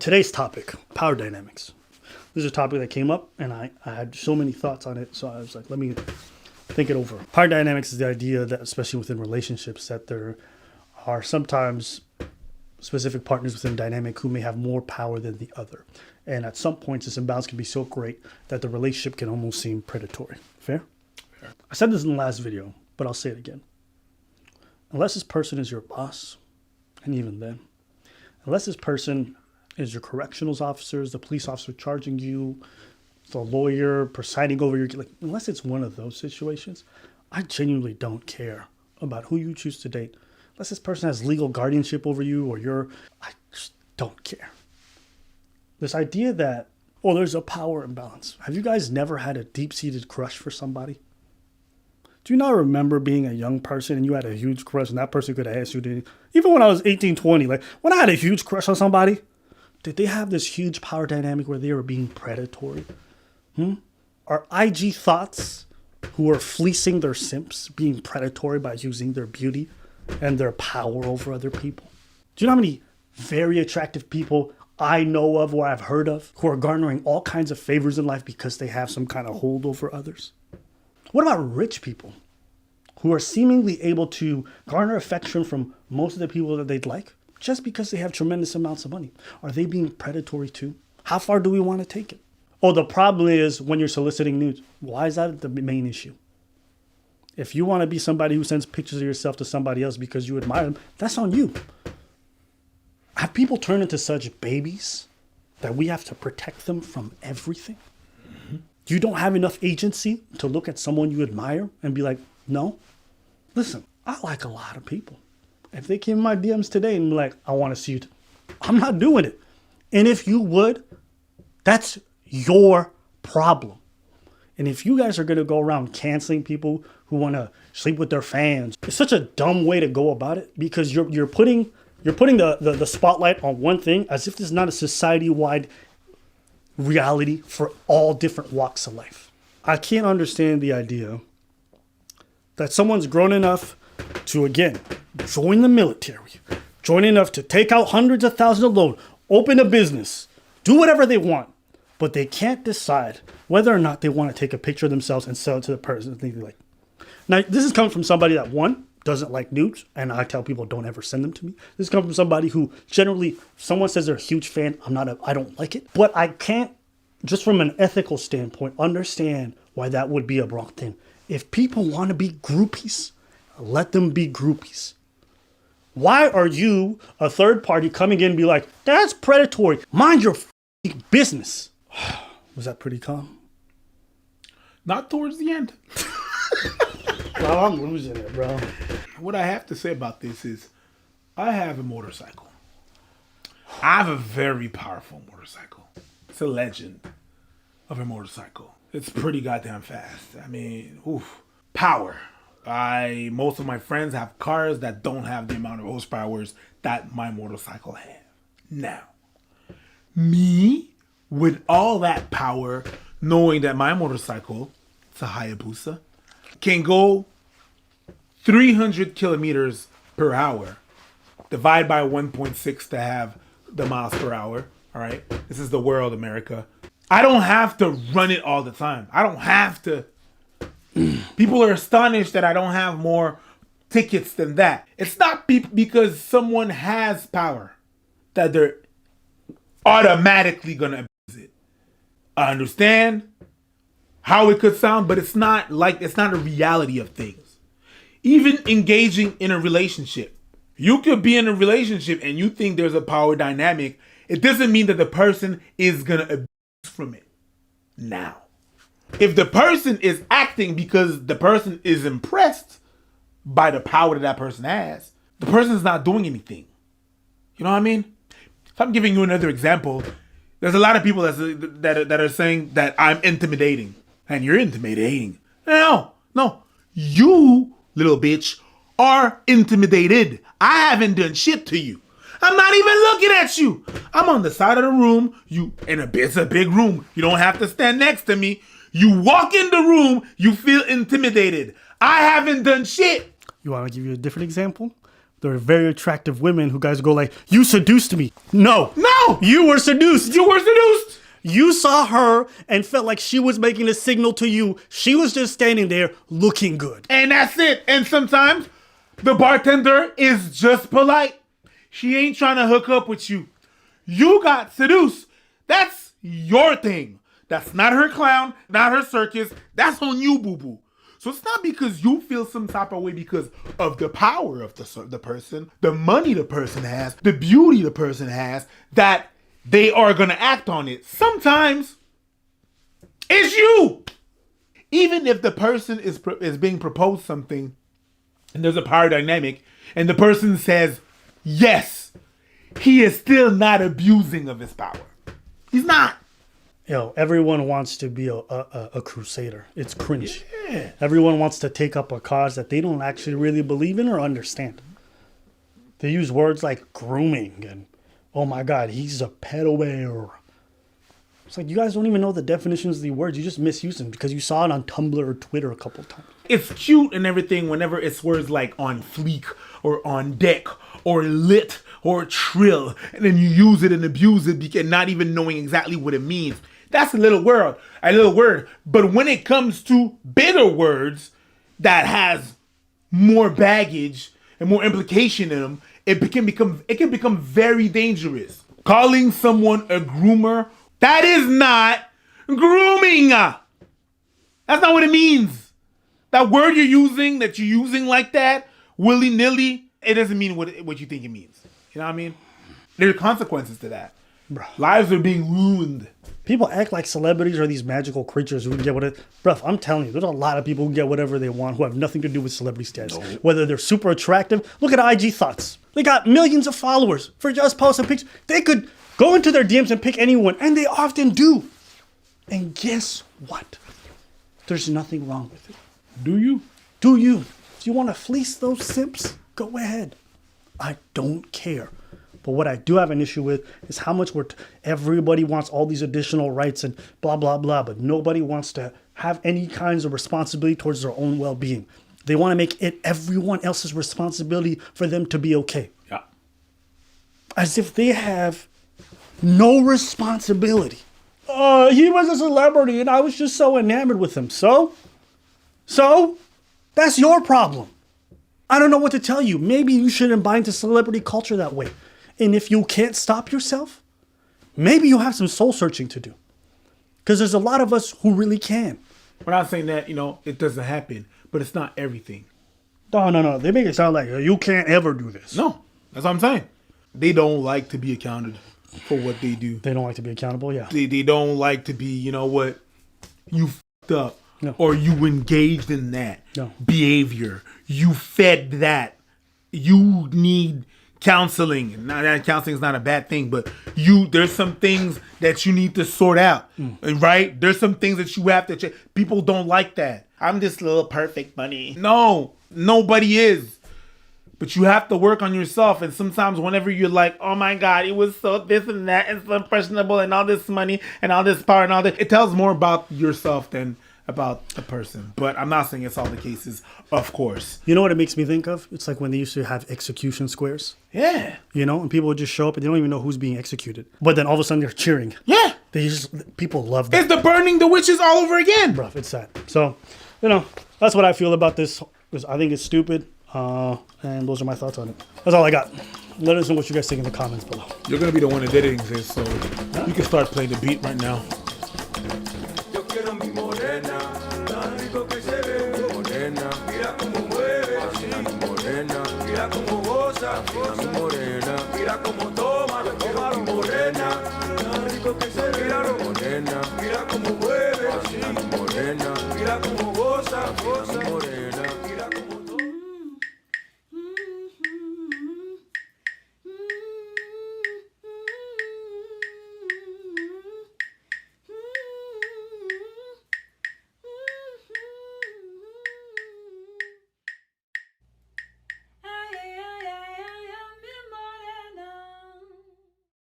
today's topic, power dynamics. This is a topic that came up, and I had so many thoughts on it, so I was like, let me think it over. Power dynamics is the idea that, especially within relationships, that there are sometimes specific partners within a dynamic who may have more power than the other. And at some points, this imbalance can be so great that the relationship can almost seem predatory. Fair? Fair. I said this in the last video, but I'll say it again. Unless this person is your boss, and even then, unless this person is your correctional officers, the police officer charging you, the lawyer presiding over your, like, unless it's one of those situations, I genuinely don't care about who you choose to date. Unless this person has legal guardianship over you or I just don't care. This idea that, oh, there's a power imbalance. Have you guys never had a deep-seated crush for somebody? Do you not remember being a young person and you had a huge crush and that person could have asked you to, even when I was 18, 20, like when I had a huge crush on somebody, did they have this huge power dynamic where they were being predatory? Are IG thoughts who are fleecing their simps being predatory by using their beauty and their power over other people? Do you know how many very attractive people I know of or I've heard of who are garnering all kinds of favors in life because they have some kind of hold over others? What about rich people who are seemingly able to garner affection from most of the people that they'd like just because they have tremendous amounts of money? Are they being predatory too? How far do we want to take it? Oh, the problem is when you're soliciting nudes. Why is that the main issue? If you want to be somebody who sends pictures of yourself to somebody else because you admire them, that's on you. Have people turned into such babies that we have to protect them from everything? Mm-hmm. You don't have enough agency to look at someone you admire and be like, no, listen, I like a lot of people. If they came in my DMs today and be like, I want to see you, I'm not doing it. And if you would, that's your problem. And if you guys are going to go around canceling people who want to sleep with their fans, it's such a dumb way to go about it because you're putting the spotlight on one thing as if this is not a society-wide reality for all different walks of life. I can't understand the idea that someone's grown enough to, again, join the military, join enough to take out hundreds of thousands of loan, open a business, do whatever they want, but they can't decide whether or not they want to take a picture of themselves and sell it to the person they like. Now, this is coming from somebody that, one, doesn't like nudes, and I tell people don't ever send them to me. This comes from somebody who generally, if someone says they're a huge fan, I don't like it. But I can't, just from an ethical standpoint, understand why that would be a wrong thing. If people want to be groupies, let them be groupies. Why are you, a third party, coming in and be like, that's predatory. Mind your business. Was that pretty calm? Not towards the end. Bro, I'm losing it, bro. What I have to say about this is I have a motorcycle. I have a very powerful motorcycle. It's a legend of a motorcycle. It's pretty goddamn fast. I mean, oof. Power. Most of my friends have cars that don't have the amount of horsepower that my motorcycle have. Now, me, with all that power, knowing that my motorcycle, it's a Hayabusa, can go 300 kilometers per hour, divide by 1.6 to have the miles per hour. All right. This is the world, America. I don't have to run it all the time. I don't have to. People are astonished that I don't have more tickets than that. It's not because someone has power that they're automatically going to abuse it. I understand how it could sound, but it's not a reality of things. Even engaging in a relationship. You could be in a relationship and you think there's a power dynamic. It doesn't mean that the person is going to abuse from it. Now, if the person is acting because the person is impressed by the power that person has, the person is not doing anything. You know what I mean? If I'm giving you another example, there's a lot of people that are saying that I'm intimidating. And you're intimidating. No. You, little bitch, are intimidated. I haven't done shit to you. I'm not even looking at you. I'm on the side of the room. It's a big room. You don't have to stand next to me. You walk in the room, you feel intimidated. I haven't done shit. You want to give you a different example? There are very attractive women who guys go like, you seduced me. No. No! You were seduced. You were seduced! You saw her and felt like she was making a signal to you. She was just standing there looking good. And that's it. And sometimes the bartender is just polite. She ain't trying to hook up with you. You got seduced. That's your thing. That's not her clown, not her circus. That's on you, boo-boo. So it's not because you feel some type of way because of the power of the person, the money the person has, the beauty the person has, that they are going to act on it. Sometimes it's you. Even if the person is being proposed something and there's a power dynamic and the person says yes, he is still not abusing of his power. He's not. Yo, everyone wants to be a crusader. It's cringe. Yeah. Everyone wants to take up a cause that they don't actually really believe in or understand. They use words like grooming and, oh my God, he's a pedophile. It's like you guys don't even know the definitions of the words. You just misuse them because you saw it on Tumblr or Twitter a couple of times. It's cute and everything whenever it's words like on fleek or on deck or lit or trill, and then you use it and abuse it and not even knowing exactly what it means. That's a little word. But when it comes to bitter words that has more baggage and more implication in them, it can become very dangerous. Calling someone a groomer, that is not grooming. That's not what it means. That word you're using like that, willy-nilly, it doesn't mean what you think it means. You know what I mean? There are consequences to that. Bruh. Lives are being ruined. People act like celebrities are these magical creatures who can get whatever. Bruh, I'm telling you, there's a lot of people who get whatever they want who have nothing to do with celebrity status. No. Whether they're super attractive. Look at IG Thoughts. They got millions of followers for just posting pictures. They could go into their DMs and pick anyone, and they often do. And guess what? There's nothing wrong with it. Do you? Do you? If you want to fleece those simps, go ahead. I don't care. But what I do have an issue with is how much everybody wants all these additional rights and blah, blah, blah. But nobody wants to have any kinds of responsibility towards their own well-being. They want to make it everyone else's responsibility for them to be okay. Yeah. As if they have no responsibility. He was a celebrity and I was just so enamored with him. So, that's your problem. I don't know what to tell you. Maybe you shouldn't buy into celebrity culture that way. And if you can't stop yourself, maybe you have some soul searching to do. Because there's a lot of us who really can. We're not saying that, it doesn't happen, but it's not everything. No. They make it sound like you can't ever do this. No, that's what I'm saying. They don't like to be accounted for what they do. They don't like to be accountable, yeah. They don't like to be, you f***ed up. No. Or you engaged in that behavior. You fed that. You need counseling. Now that counseling is not a bad thing, but there's some things that you need to sort out, right? There's some things that you have to check. People don't like that. I'm this little perfect bunny. No, nobody is. But you have to work on yourself. And sometimes whenever you're like, oh my God, it was so this and that and so impressionable and all this money and all this power and all that, it tells more about yourself than about the person. But I'm not saying it's all the cases, of course. You know what it makes me think of? It's like when they used to have execution squares. Yeah. And people would just show up and they don't even know who's being executed. But then all of a sudden they're cheering. Yeah. People love that. It's the burning the witches all over again. Bruh, it's sad. So, that's what I feel about this. I think it's stupid. And those are my thoughts on it. That's all I got. Let us know what you guys think in the comments below. You're going to be the one editing this, so you can start playing the beat right now. Mira como toma, mi morena, rico que se ve, morena, mira como